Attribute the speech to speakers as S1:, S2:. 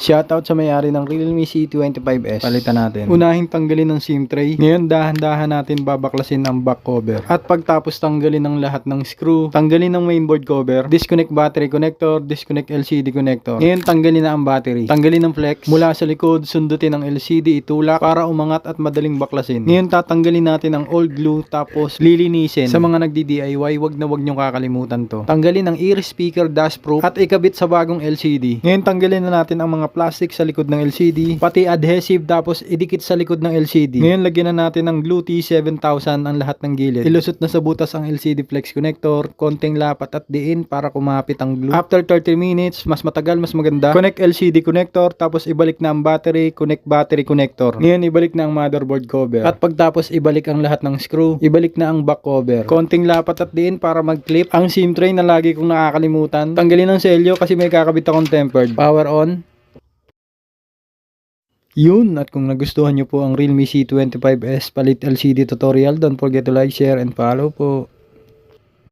S1: Shoutout sa may-ari ng Realme C25s. Palitan natin. Unahing tanggalin ng SIM tray. Ngayon dahan-dahan natin babaklasin ang back cover. At pagtapos tanggalin ng lahat ng screw, tanggalin ng mainboard cover, disconnect battery connector, disconnect LCD connector. Ngayon tanggalin na ang battery. Tanggalin ng flex. Mula sa likod, sundutin ang LCD, itulak para umangat at madaling baklasin. Ngayon tatanggalin natin ang old glue tapos lilinisin. Sa mga nagdi-DIY, wag nyong kakalimutan to. Tanggalin ang ear speaker dashproof at ikabit sa bagong LCD. Ngayon tanggalin na natin ang mga plastic sa likod ng LCD, pati adhesive tapos idikit sa likod ng LCD. Ngayon lagyan na natin ng glue T7000 ang lahat ng gilid. Ilusot na sa butas ang LCD flex connector, konting lapat at diin para kumapit ang glue. After 30 minutes, mas matagal, mas maganda. Connect LCD connector tapos ibalik na ang battery, connect battery connector. Ngayon ibalik na ang motherboard cover. At pagtapos ibalik ang lahat ng screw, ibalik na ang back cover. Konting lapat at diin para mag-clip. Ang SIM tray na lagi kong nakakalimutan. Tanggalin ang selyo kasi may kakabit akong tempered. Power on. Yun, at kung nagustuhan nyo po ang Realme C25s palit LCD tutorial, don't forget to like, share, and follow po.